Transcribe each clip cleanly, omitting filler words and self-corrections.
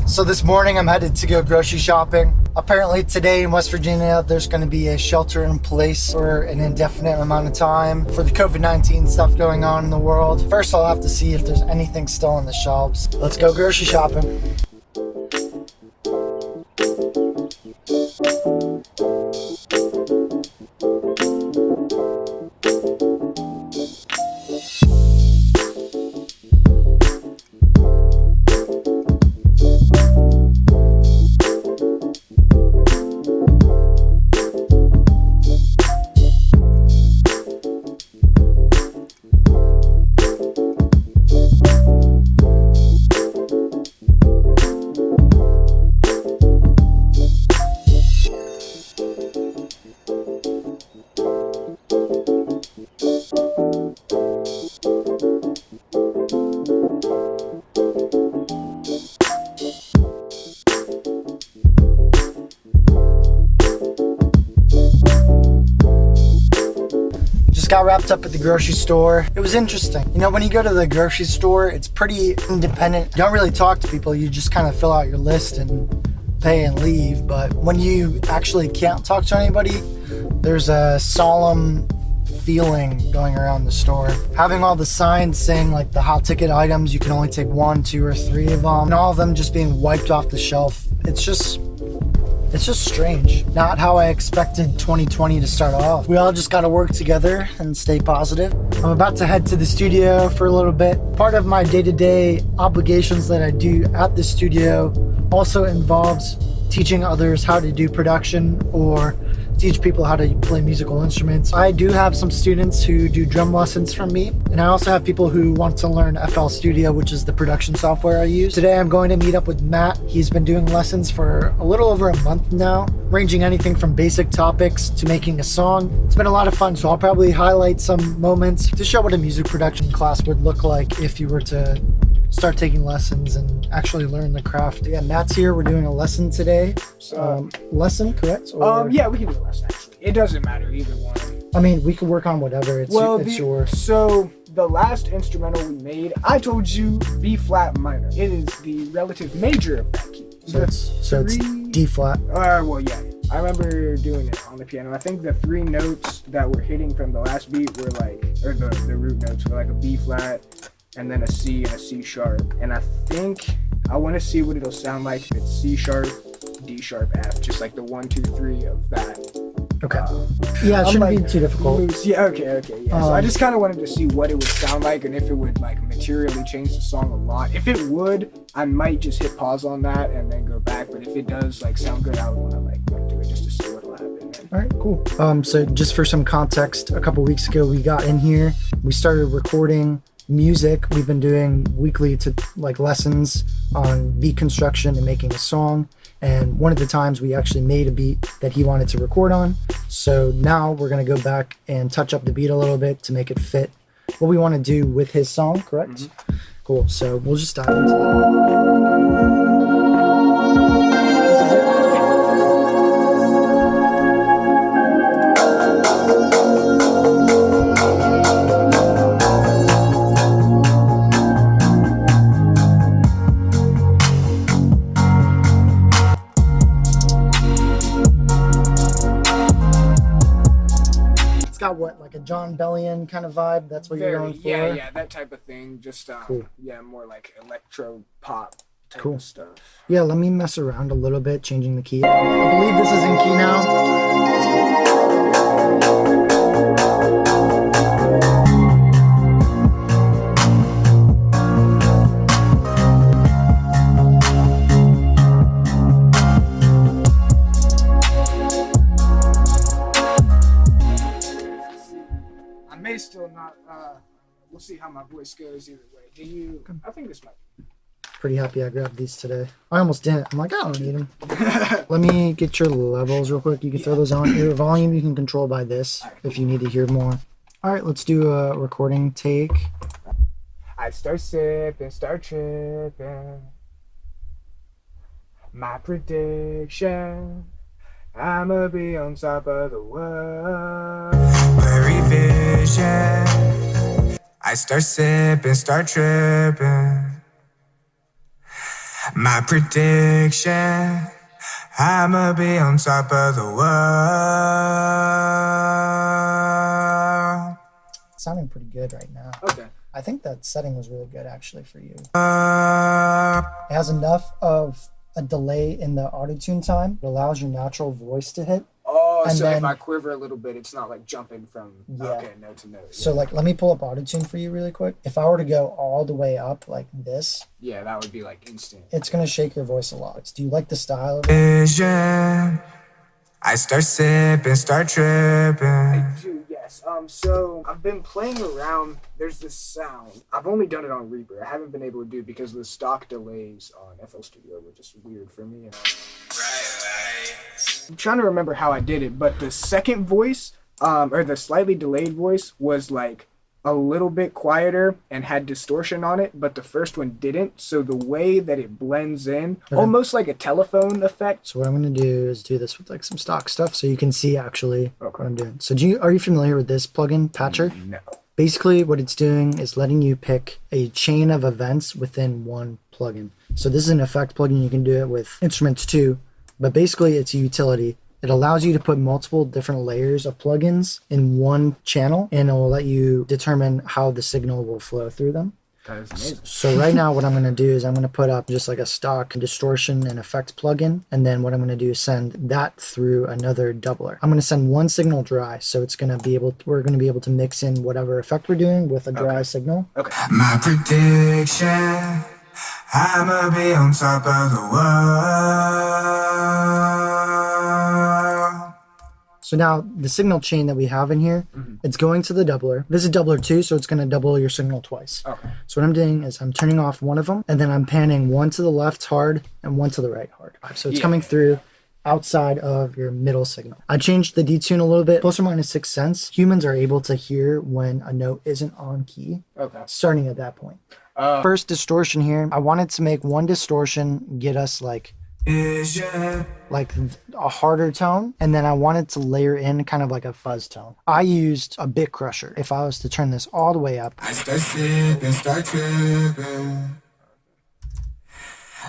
So this morning I'm headed to go grocery shopping. Apparently today in West Virginia there's going to be a shelter in place for an indefinite amount of time for the COVID-19 stuff going on in the world. First I'll have to see if there's anything still on the shelves. Let's go grocery shopping. Got wrapped up at the grocery store. It was interesting. You know, when you go to the grocery store, it's pretty independent. You don't really talk to people. You just kind of fill out your list and pay and leave. But when you actually can't talk to anybody, there's a solemn feeling going around the store. Having all the signs saying like the hot ticket items, you can only take 1, 2, or 3 of them, and all of them just being wiped off the shelf. It's just strange. Not how I expected 2020 to start off. We all just gotta work together and stay positive. I'm about to head to the studio for a little bit. Part of my day-to-day obligations that I do at the studio also involves teaching others how to do production or teach people how to play musical instruments. I do have some students who do drum lessons from me, and I also have people who want to learn FL Studio, which is the production software I use. Today I'm going to meet up with Matt. He's been doing lessons for a little over a month now, ranging anything from basic topics to making a song. It's been a lot of fun, so I'll probably highlight some moments to show what a music production class would look like if you were to start taking lessons and actually learn the craft. Yeah, Matt's here. We're doing a lesson today. Lesson, correct? Or... yeah, we can do a lesson actually. It doesn't matter either one. I mean, we could work on whatever. It's yours. So the last instrumental we made, I told you B flat minor. It is the relative major of that key. So it's D flat. Well, yeah. I remember doing it on the piano. I think the 3 notes that were hitting from the last beat were like, or the root notes were like a B flat, and then a C and a C sharp. And I think I want to see what it'll sound like if it's C sharp, D sharp, F, just like the 1, 2, 3 of that. Okay. Yeah, it shouldn't be too difficult. Loose. Yeah, okay, yeah. So I just kind of wanted to see what it would sound like and if it would like materially change the song a lot. If it would, I might just hit pause on that and then go back. But if it does like sound good, I would want to like do it just to see what'll happen. All right, cool. So just for some context, a couple weeks ago we got in here, we started recording music. We've been doing weekly lessons on beat construction and making a song, and one of the times we actually made a beat that he wanted to record on. So now we're going to go back and touch up the beat a little bit to make it fit what we want to do with his song, correct? Mm-hmm. Cool. So we'll just dive into that. What, like a John Bellion kind of vibe? That's what you're going for? Yeah, that type of thing. Just cool. Yeah, more like electro pop type of stuff. Yeah, let me mess around a little bit, changing the key. I believe this is in key now. Still not, we'll see how my voice goes either way. I think this might be. Pretty happy I grabbed these today. I almost didn't. I'm like, I don't need them. Let me get your levels real quick. You can throw those on. Your volume you can control by this if you need to hear more. All right, let's do a recording take. I start sipping, start tripping. My prediction, I'ma be on top of the world. Blurry vision, I start sipping, start tripping. My prediction, I'ma be on top of the world. Sounding pretty good right now. Okay. I think that setting was really good actually for you. It has enough of a delay in the auto-tune time. It allows your natural voice to hit. Oh, And so then- if I quiver a little bit, it's not like jumping from okay note to note. So like, let me pull up auto-tune for you really quick. If I were to go all the way up like this, Yeah, that would be like instant. it's gonna shake your voice a lot. Do you like the style of it? Vision, I start sipping, start tripping. Dude, yes. So I've been playing around. There's this sound. I've only done it on Reaper. I haven't been able to do it because the stock delays on FL Studio were just weird for me. I'm trying to remember how I did it, but the second voice, or the slightly delayed voice, was like a little bit quieter and had distortion on it, but the first one didn't. So the way that it blends in, almost like a telephone effect. So what I'm gonna do is do this with like some stock stuff so you can see actually Okay. what I'm doing. So are you familiar with this plugin, Patcher? No. Basically what it's doing is letting you pick a chain of events within one plugin. So this is an effect plugin. You can do it with instruments too, but basically it's a utility. It allows you to put multiple different layers of plugins in one channel, and it will let you determine how the signal will flow through them. That is amazing. So right now what I'm going to do is I'm going to put up just like a stock distortion and effect plugin, and then what I'm going to do is send that through another doubler. I'm going to send one signal dry, so it's going to be we're going to be able to mix in whatever effect we're doing with a dry signal. Okay. My prediction, I'ma be on top of the world. So now the signal chain that we have in here, it's going to the doubler. This is doubler 2, so it's going to double your signal twice. Okay. So what I'm doing is I'm turning off one of them, and then I'm panning one to the left hard and one to the right hard. So it's coming through outside of your middle signal. I changed the detune a little bit, plus or minus 6 cents. Humans are able to hear when a note isn't on key, Okay. starting at that point. First distortion here, I wanted to make one distortion get us like Vision, a harder tone, and then I wanted to layer in kind of like a fuzz tone. I used a bit crusher. If I was to turn this all the way up, I start sipping, start tripping.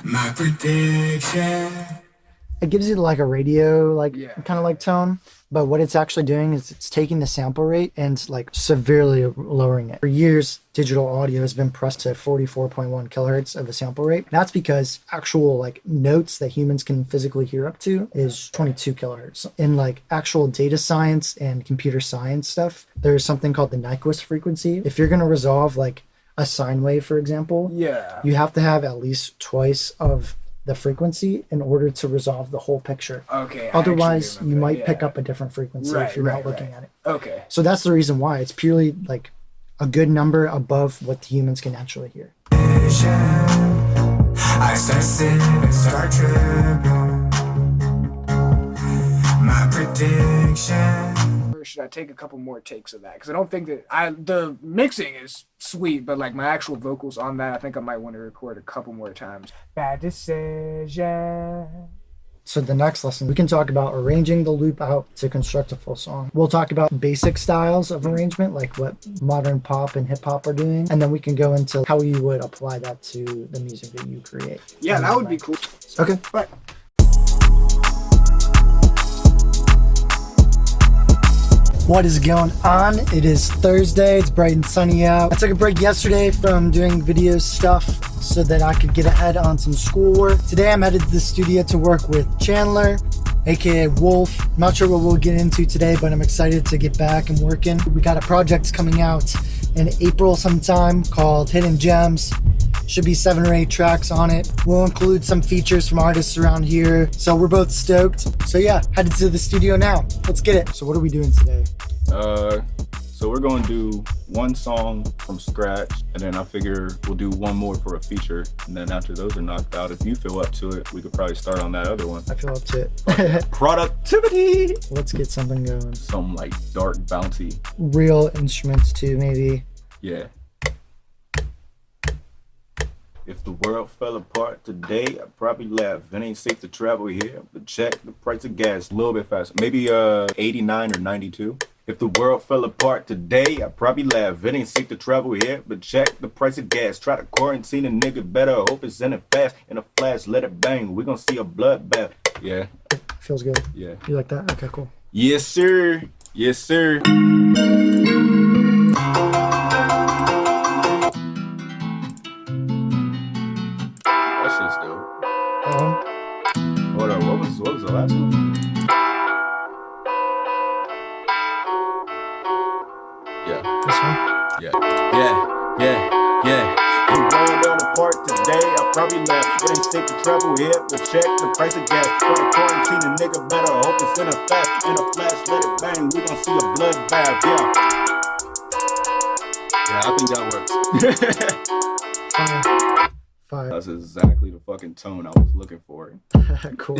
My prediction, it gives you like a radio Yeah. kind of like tone, but what it's actually doing is it's taking the sample rate and like severely lowering it. For years, digital audio has been pressed to 44.1 kilohertz of a sample rate. That's because actual like notes that humans can physically hear up to is 22 kilohertz. In like actual data science and computer science stuff, there's something called the Nyquist frequency. If you're going to resolve like a sine wave, for example, Yeah. you have to have at least twice of the frequency in order to resolve the whole picture. Okay. I Otherwise, actually you remember, might pick up a different frequency Right, if you're not right, looking right. at it. Okay. So that's the reason why it's purely like a good number above what the humans can actually hear. vision, I start sipping, start tripping. My prediction. Or should I take a couple more takes of that? Because I don't think that the mixing is sweet, but like my actual vocals on that, I think I might want to record a couple more times. Bad decision. So the next lesson, we can talk about arranging the loop out to construct a full song. We'll talk about basic styles of arrangement, like what modern pop and hip hop are doing. And then we can go into how you would apply that to the music that you create. Yeah, that would be cool. Okay. But What is going on? It is Thursday. It's bright and sunny out. I took a break yesterday from doing video stuff so that I could get ahead on some schoolwork. Today I'm headed to the studio to work with Chandler, aka Wolf. I'm not sure what we'll get into today, but I'm excited to get back and working. We got a project coming out in April sometime called Hidden Gems. Should be 7 or 8 tracks on it. We'll include some features from artists around here. So we're both stoked. So yeah, headed to the studio now. Let's get it. So what are we doing today? So we're going to do one song from scratch, and then I figure we'll do one more for a feature, and then after those are knocked out, if you feel up to it, we could probably start on that other one. I feel up to it. Productivity! Let's get something going. Something like dark, bouncy. Real instruments too, maybe. Yeah. If the world fell apart today, I'd probably laugh. It ain't safe to travel here, but check the price of gas a little bit faster. Maybe 89 or 92. If the world fell apart today, I'd probably laugh. It ain't safe to travel here, but check the price of gas. Try to quarantine a nigga better. Hope it's in it fast. In a flash, let it bang. We gon' see a bloodbath. Yeah. Feels good. Yeah. You like that? Okay, cool. Yes, sir. Yes, sir. That shit's dope. Hold on. What was the last one? Yeah. This one? Yeah. I'm going down the park today, I'll probably laugh. It ain't safe to travel here, but check the price of gas. Try to quarantine a nigga better, hope it's in a fast. In a flash, let it bang, we gon' see a bloodbath, yeah. Yeah, I think that works. Fire. That's exactly the fucking tone I was looking for. Cool.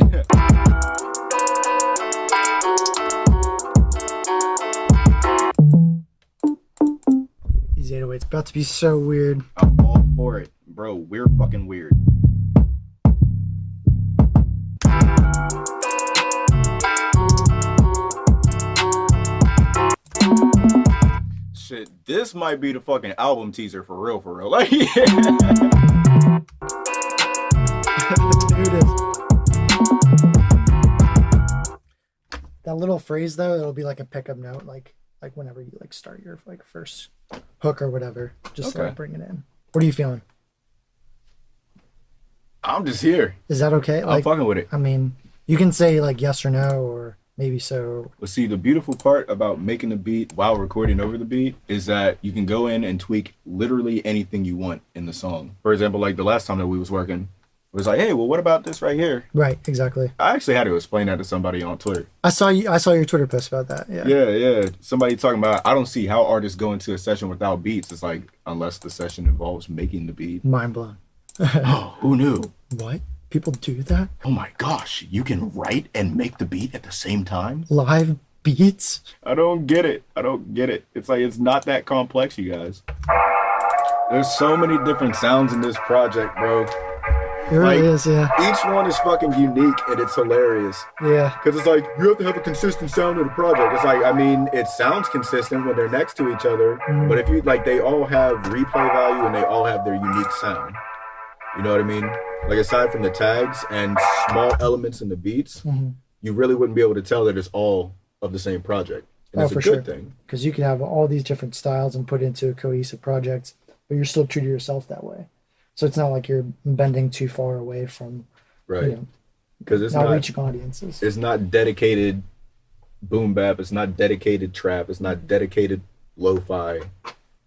These 808s about to be so weird. I'm all for it. Bro, we're fucking weird. Shit, this might be the fucking album teaser for real. Like, Here it is. That little phrase though, it'll be like a pickup note, like whenever you like start your like first hook or whatever. Just Okay. like bring it in. What are you feeling? I'm just here. Is that okay? I'm Like, fucking with it. I mean, you can say like yes or no or maybe so. Well, see, the beautiful part about making the beat while recording over the beat is that you can go in and tweak literally anything you want in the song. For example, like the last time that we was working, it was like, hey, well, what about this right here? Right, exactly. I actually had to explain that to somebody on Twitter. I saw your Twitter post about that. Yeah. Yeah. Somebody talking about, I don't see how artists go into a session without beats. It's like, unless the session involves making the beat. Mind blown. Oh, who knew? What? People do that? Oh my gosh, you can write and make the beat at the same time? Live beats? I don't get it. It's like, it's not that complex, you guys. There's so many different sounds in this project, bro. It really Like, is, yeah. Each one is fucking unique and it's hilarious. Yeah. Because it's like, you have to have a consistent sound of the project. It's like, I mean, it sounds consistent when they're next to each other, but if you, like, they all have replay value and they all have their unique sound. You know what I mean? Like, aside from the tags and small elements in the beats, you really wouldn't be able to tell that it's all of the same project. And it's a good thing. Because you can have all these different styles and put it into a cohesive project, but you're still true to yourself that way. So it's not like you're bending too far away from, Right. Because it's not not reaching audiences. It's not dedicated boom bap. It's not dedicated trap. It's not dedicated lo-fi.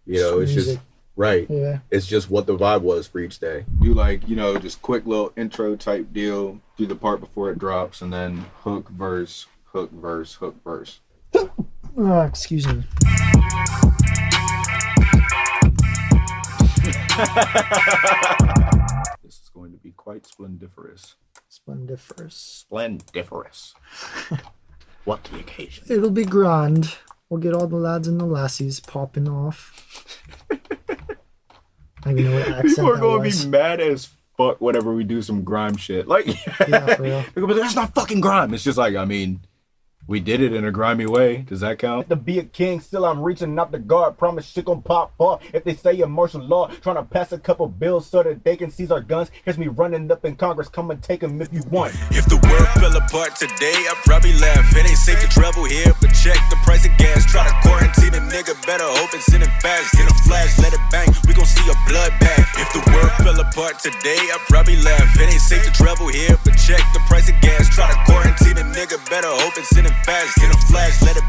You know, it's music. just right. Yeah. It's just what the vibe was for each day. Do like, you know, just quick little intro type deal. Do the part before it drops, and then hook, verse, hook, verse, hook, verse. Excuse me. This is going to be quite splendiferous. Splendiferous. What the occasion? It'll be grand. We'll get all the lads and the lassies popping off. I don't even know what accent People are that going was. to be mad as fuck whenever we do some grime shit. Like, Yeah, for real. but that's not fucking grime. It's just like, I mean, we did it in a grimy way. Does that count? To be a king, still I'm reaching out the guard. Promise shit gon' pop off. If they say a martial law, trying to pass a couple bills so that they can seize our guns. Here's me running up in Congress, come and take them if you want. If the world fell apart today, I'd probably laugh. It ain't safe to travel here, but check the price of gas. Try to quarantine a nigga better, hope it's in it fast. In a flash, let it bang, we gon' see a bloodbath. If the world fell apart today, I'd probably laugh. It ain't safe to travel here, but check the price of gas. Try to quarantine a nigga better, hope it's in it fast. In a flash, let it